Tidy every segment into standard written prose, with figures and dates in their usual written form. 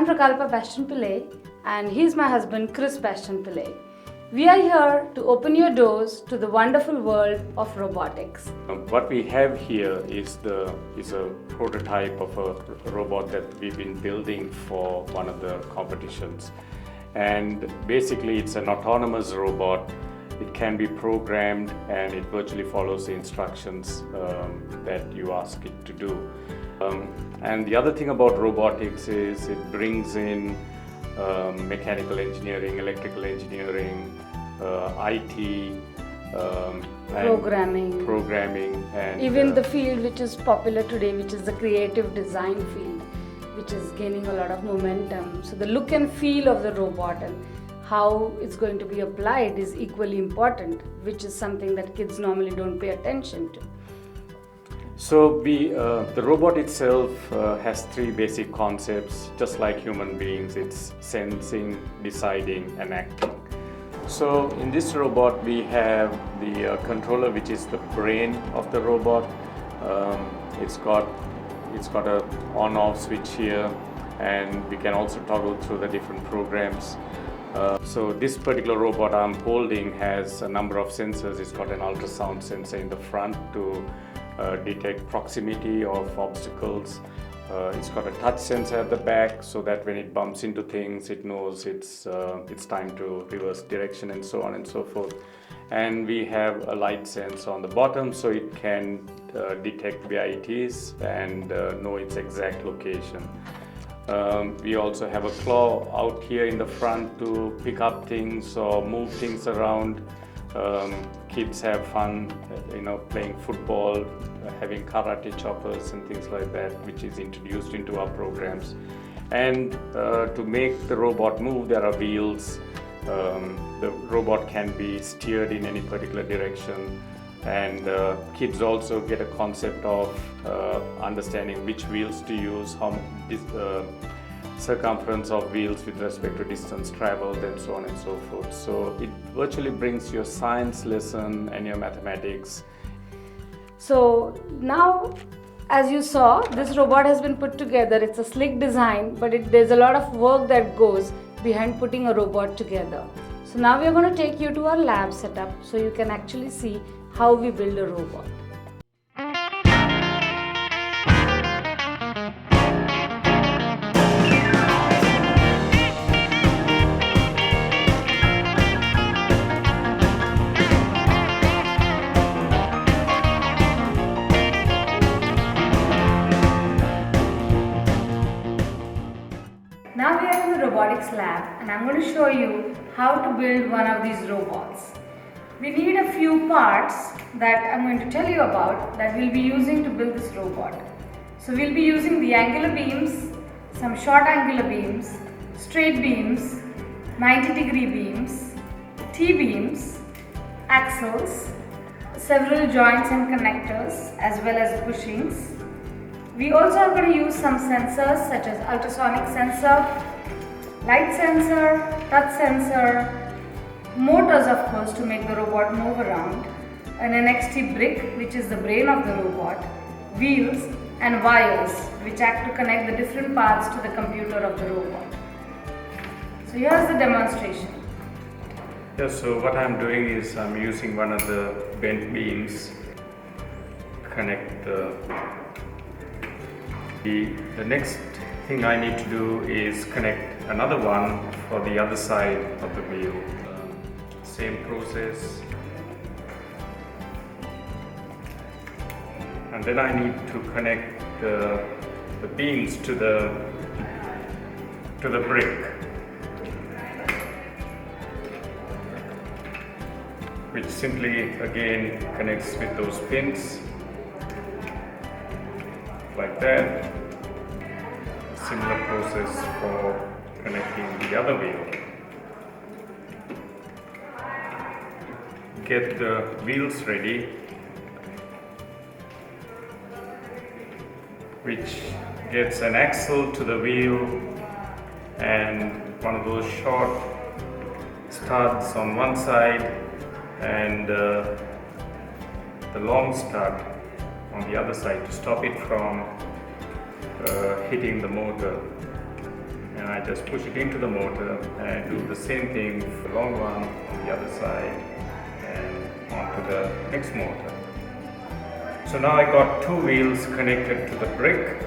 I'm Prakalpa Pillai and he's my husband Chris Pillai. We are here to open your doors to the wonderful world of robotics. What we have here is a prototype of a robot that we've been building for one of the competitions. And basically it's an autonomous robot. It can be programmed and it virtually follows the instructions that you ask it to do. And the other thing about robotics is it brings in mechanical engineering, electrical engineering, IT, programming, and even the field which is popular today, which is the creative design field, which is gaining a lot of momentum. So the look and feel of the robot and how it's going to be applied is equally important, which is something that kids normally don't pay attention to. So the robot itself has three basic concepts. Just like human beings, it's sensing, deciding, and acting. So in this robot we have the controller, which is the brain of the robot. It's got a on-off switch here, and we can also toggle through the different programs. So this particular robot I'm holding has a number of sensors. It's got an ultrasound sensor in the front to detect proximity of obstacles. It's got a touch sensor at the back so that when it bumps into things, it knows it's time to reverse direction and so on and so forth. And we have a light sensor on the bottom so it can detect where it is and know its exact location. We also have a claw out here in the front to pick up things or move things around. Kids have fun, playing football, having karate choppers and things like that, which is introduced into our programs. And to make the robot move, there are wheels. The robot can be steered in any particular direction, and kids also get a concept of understanding which wheels to use, circumference of wheels with respect to distance traveled, and so on and so forth. So it virtually brings your science lesson and your mathematics. So now, as you saw, this robot has been put together. It's a slick design, but there's a lot of work that goes behind putting a robot together. So now we are going to take you to our lab setup so you can actually see how we build a robot. Now we are in the robotics lab and I'm going to show you how to build one of these robots. We need a few parts that I'm going to tell you about that we'll be using to build this robot. So we'll be using the angular beams, some short angular beams, straight beams, 90-degree beams, T-beams, axles, several joints and connectors as well as bushings. We also are going to use some sensors such as ultrasonic sensor, light sensor, touch sensor, motors of course to make the robot move around, an NXT brick which is the brain of the robot, wheels and wires which act to connect the different parts to the computer of the robot. So here's the demonstration. Yeah, so what I'm doing is I'm using one of the bent beams to connect the next thing I need to do is connect another one for the other side of the wheel. Same process. And then I need to connect the beams to the brick, which simply again connects with those pins like that. Similar process for connecting the other wheel. Get the wheels ready, which gets an axle to the wheel and one of those short studs on one side and the long stud on the other side to stop it from hitting the motor. and I just push it into the motor and do the same thing with the long one on the other side and onto the next motor. So now I got two wheels connected to the brick,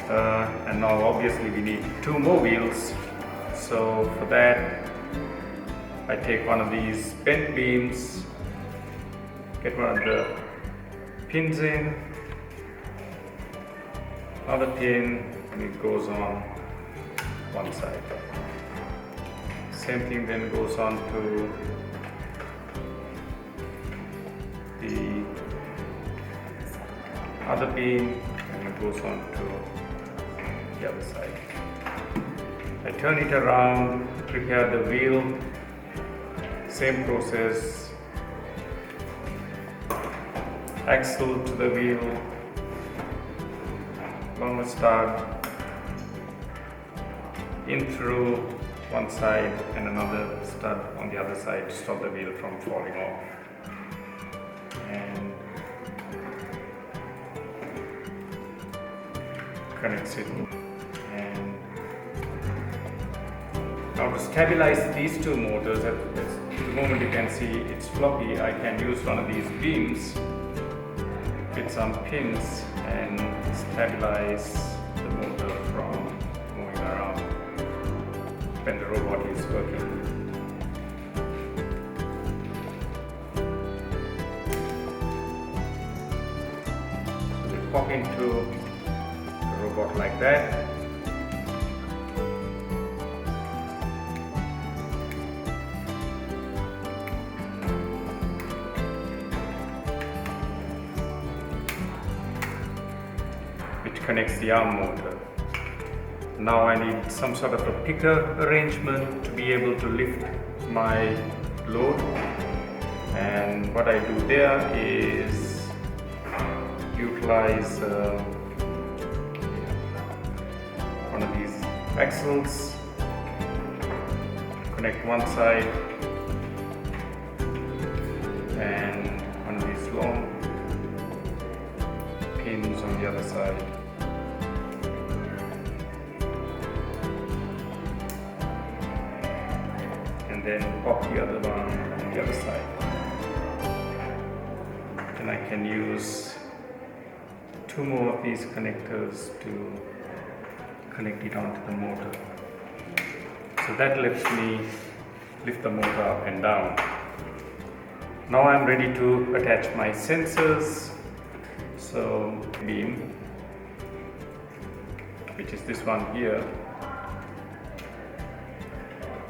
and now obviously we need two more wheels. So for that I take one of these bent beams, get one of the pins in, another pin, and it goes on one side. Same thing then goes on to the other beam, and it goes on to the other side. I turn it around, prepare the wheel, same process, axle to the wheel, longer stud, in through one side and another stud on the other side to stop the wheel from falling off. And connects it. And now to stabilize these two motors, at the moment you can see it's floppy, I can use one of these beams with some pins and stabilize the motor from moving around when the robot is working. So they pop into the robot like that. Which connects the arm motor. Now I need some sort of a picker arrangement to be able to lift my load, and what I do there is utilize one of these axles, connect one side, and one of these long pins on the other side. And then pop the other one on the other side. Then I can use two more of these connectors to connect it onto the motor. So that lets me lift the motor up and down. Now I'm ready to attach my sensors. So beam, which is this one here,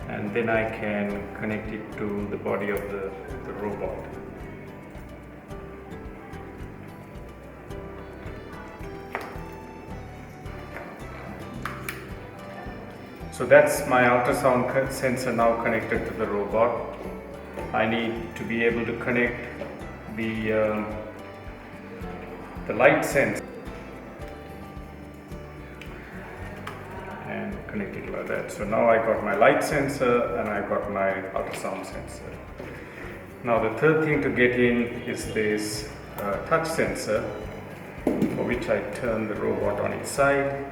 and then I can connect it to the body of the robot. So that's my ultrasound sensor now connected to the robot. I need to be able to connect the light sensor and connect it like that. So now I got my light sensor and I got my ultrasound sensor. Now the third thing to get in is this touch sensor, for which I turn the robot on its side.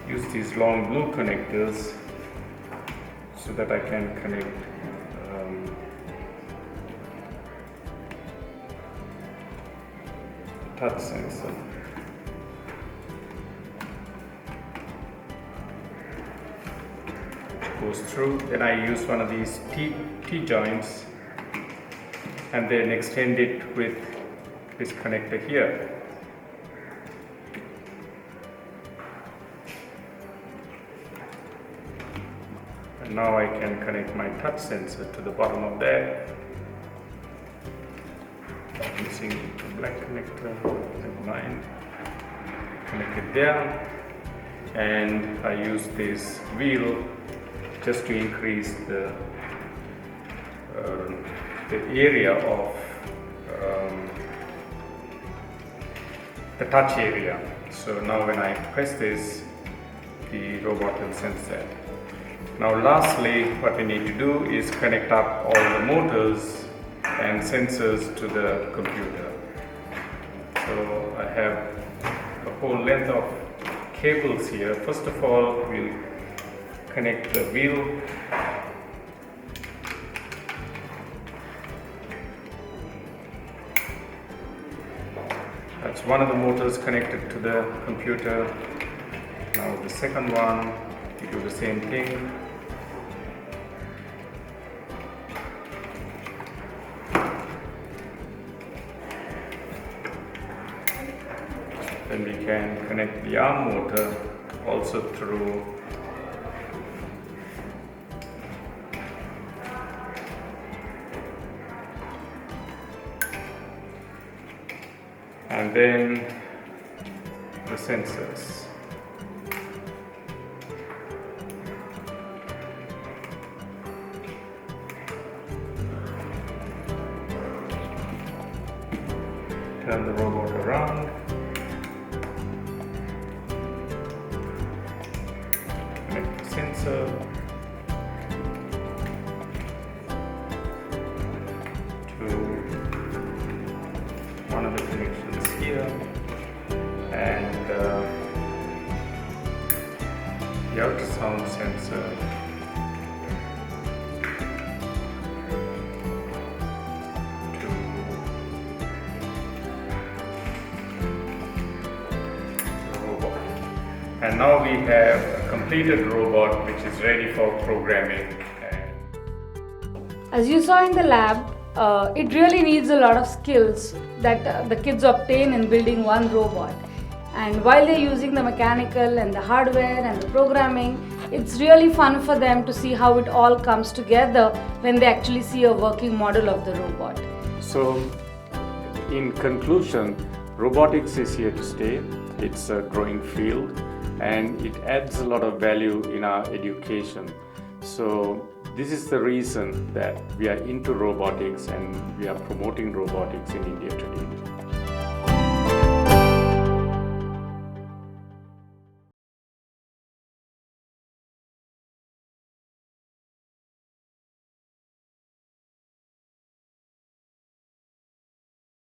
Use these long blue connectors so that I can connect touch sensor. Which goes through. Then I use one of these T-joints and then extend it with this connector here. And now I can connect my touch sensor to the bottom of that using the black connector, never mind. Connect it there, and I use this wheel just to increase the area of the touch area. So now when I press this, the robot will sense that. Now lastly, what we need to do is connect up all the motors and sensors to the computer. So I have a whole length of cables here. First of all, we'll connect the wheel. That's one of the motors connected to the computer. Now the second one, we do the same thing. Then we can connect the arm motor also through and then the sensors. Turn the robot around. Connect the sensor to one of the connections here, and the ultrasound sensor to the robot. And now we have a completed robot which is ready for programming. As you saw in the lab, it really needs a lot of skills that the kids obtain in building one robot. And while they're using the mechanical and the hardware and the programming, it's really fun for them to see how it all comes together when they actually see a working model of the robot. So, in conclusion, robotics is here to stay. It's a growing field and it adds a lot of value in our education. So, this is the reason that we are into robotics and we are promoting robotics in India today.